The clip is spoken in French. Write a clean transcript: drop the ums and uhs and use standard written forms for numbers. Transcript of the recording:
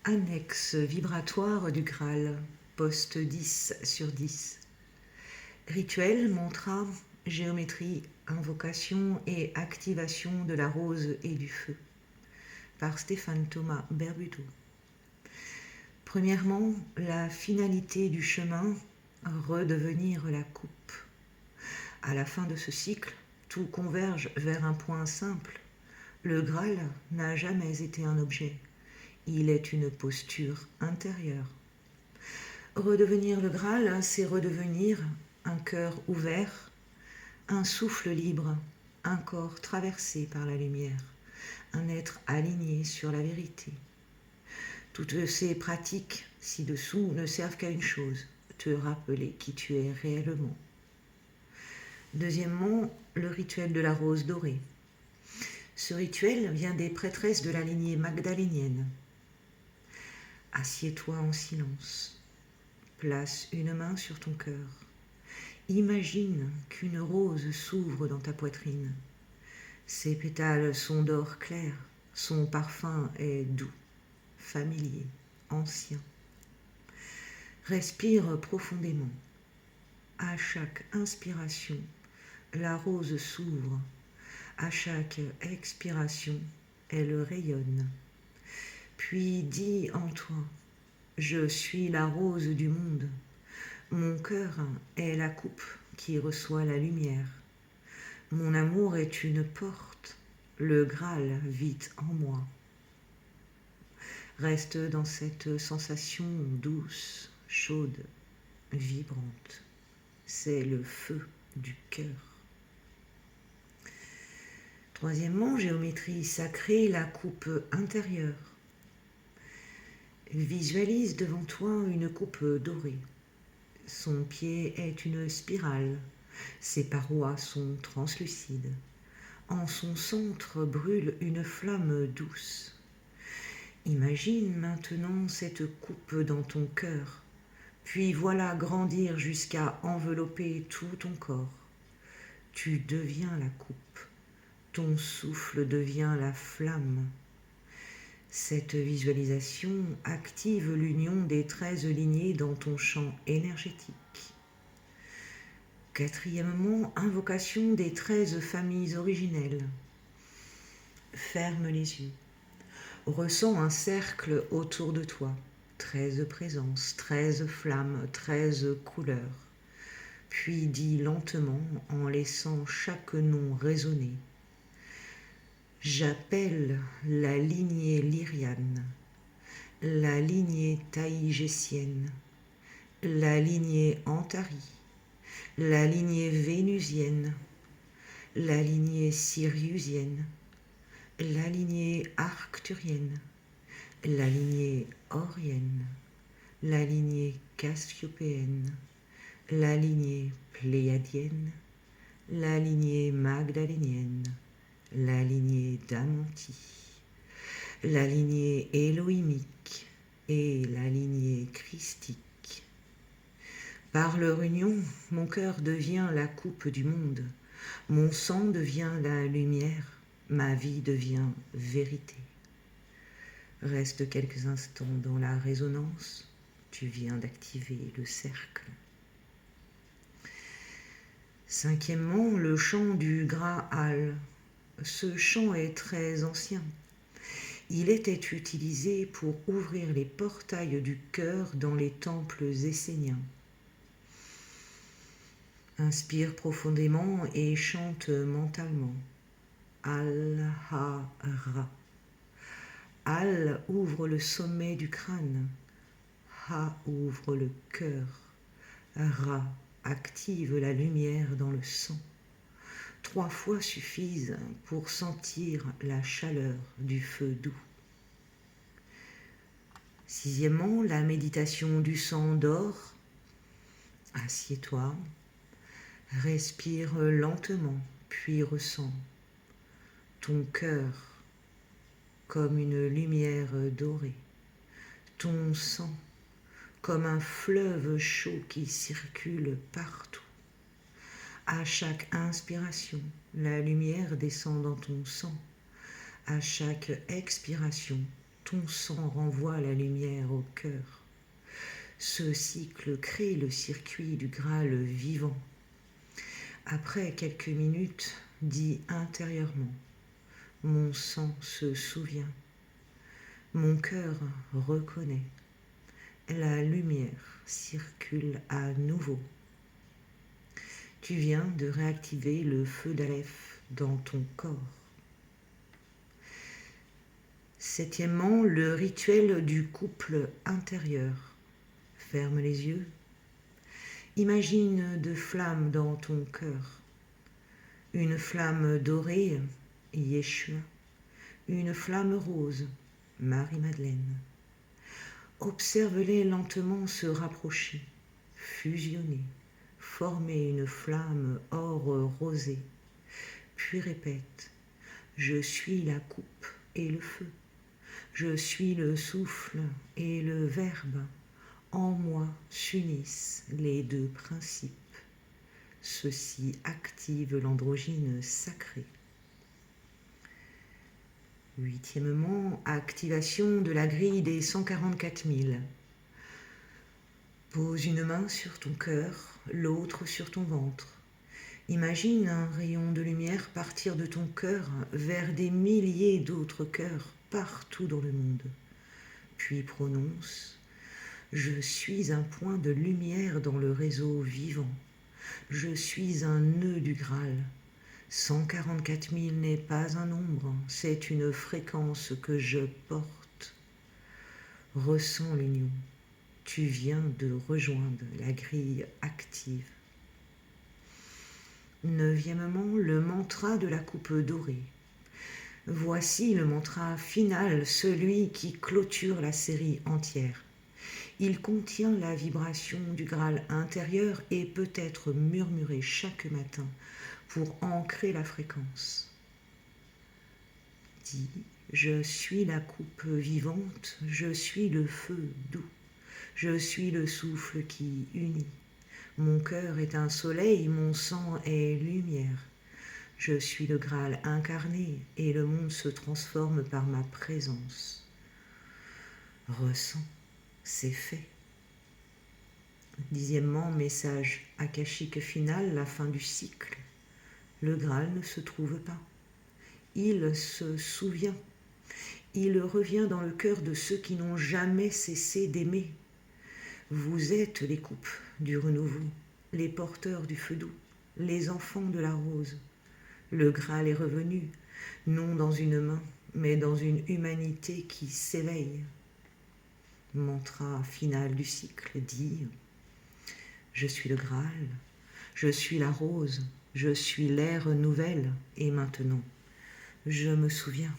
Annexe vibratoire du Graal, poste 10/10. Rituel, mantra, géométrie, invocation et activation de la rose et du feu. Par Stéphane Thomas Berbuteau. Premièrement, la finalité du chemin, redevenir la coupe. À la fin de ce cycle, tout converge vers un point simple. Le Graal n'a jamais été un objet. Il est une posture intérieure. Redevenir le Graal, c'est redevenir un cœur ouvert, un souffle libre, un corps traversé par la lumière, un être aligné sur la vérité. Toutes ces pratiques ci-dessous ne servent qu'à une chose, te rappeler qui tu es réellement. Deuxièmement, le rituel de la rose dorée. Ce rituel vient des prêtresses de la lignée magdalénienne. Assieds-toi en silence. Place une main sur ton cœur. Imagine qu'une rose s'ouvre dans ta poitrine. Ses pétales sont d'or clair, son parfum est doux, familier, ancien. Respire profondément. À chaque inspiration, la rose s'ouvre. À chaque expiration, elle rayonne. Puis dis en toi, je suis la rose du monde. Mon cœur est la coupe qui reçoit la lumière. Mon amour est une porte. Le Graal vit en moi. Reste dans cette sensation douce, chaude, vibrante. C'est le feu du cœur. Troisièmement, géométrie sacrée, la coupe intérieure. Visualise devant toi une coupe dorée. Son pied est une spirale. Ses parois sont translucides. En son centre brûle une flamme douce. Imagine maintenant cette coupe dans ton cœur, puis voilà grandir jusqu'à envelopper tout ton corps. Tu deviens la coupe, ton souffle devient la flamme. Cette visualisation active l'union des 13 lignées dans ton champ énergétique. Quatrièmement, invocation des 13 familles originelles. Ferme les yeux. Ressens un cercle autour de toi. 13 présences, 13 flammes, 13 couleurs. Puis dis lentement en laissant chaque nom résonner. J'appelle la lignée lyriane, la lignée taïgésienne, la lignée Antari, la lignée vénusienne, la lignée siriusienne, la lignée arcturienne, la lignée orienne, la lignée cassiopéenne, la lignée pléiadienne, la lignée magdalénienne, la lignée d'Amanti, la lignée élohimique et la lignée christique. Par leur union, mon cœur devient la coupe du monde, mon sang devient la lumière, ma vie devient vérité. Reste quelques instants dans la résonance, tu viens d'activer le cercle. Cinquièmement, le chant du Graal. Ce chant est très ancien. Il était utilisé pour ouvrir les portails du cœur dans les temples esséniens. Inspire profondément et chante mentalement. Al-Ha-Ra. Al ouvre le sommet du crâne. Ha ouvre le cœur. Ra active la lumière dans le sang. 3 fois suffisent pour sentir la chaleur du feu doux. Sixièmement, la méditation du sang d'or. Assieds-toi, respire lentement, puis ressens ton cœur comme une lumière dorée, ton sang comme un fleuve chaud qui circule partout. À chaque inspiration, la lumière descend dans ton sang. À chaque expiration, ton sang renvoie la lumière au cœur. Ce cycle crée le circuit du Graal vivant. Après quelques minutes, dis intérieurement, mon sang se souvient, mon cœur reconnaît, la lumière circule à nouveau. Tu viens de réactiver le feu d'Aleph dans ton corps. Septièmement, le rituel du couple intérieur. Ferme les yeux. Imagine deux flammes dans ton cœur. Une flamme dorée, Yeshua. Une flamme rose, Marie-Madeleine. Observe-les lentement se rapprocher, fusionner, former une flamme or rosée. Puis répète, je suis la coupe et le feu. Je suis le souffle et le verbe. En moi s'unissent les deux principes. Ceci active l'androgyne sacrée. Huitièmement, activation de la grille des 144 000. Pose une main sur ton cœur, l'autre sur ton ventre. Imagine un rayon de lumière partir de ton cœur vers des milliers d'autres cœurs partout dans le monde. Puis prononce « Je suis un point de lumière dans le réseau vivant. Je suis un nœud du Graal. 144 000 n'est pas un nombre, c'est une fréquence que je porte. Ressens l'union. Tu viens de rejoindre la grille active. Neuvièmement, le mantra de la coupe dorée. Voici le mantra final, celui qui clôture la série entière. Il contient la vibration du Graal intérieur et peut être murmuré chaque matin pour ancrer la fréquence. Dis, je suis la coupe vivante, je suis le feu doux, je suis le souffle qui unit. Mon cœur est un soleil, mon sang est lumière. Je suis le Graal incarné et le monde se transforme par ma présence. Ressens, c'est fait. Dixièmement, message akashique final, la fin du cycle. Le Graal ne se trouve pas. Il se souvient. Il revient dans le cœur de ceux qui n'ont jamais cessé d'aimer. Vous êtes les coupes du renouveau, les porteurs du feu doux, les enfants de la rose. Le Graal est revenu, non dans une main, mais dans une humanité qui s'éveille. Mantra final du cycle dit « Je suis le Graal, je suis la rose, je suis l'ère nouvelle, et maintenant, je me souviens.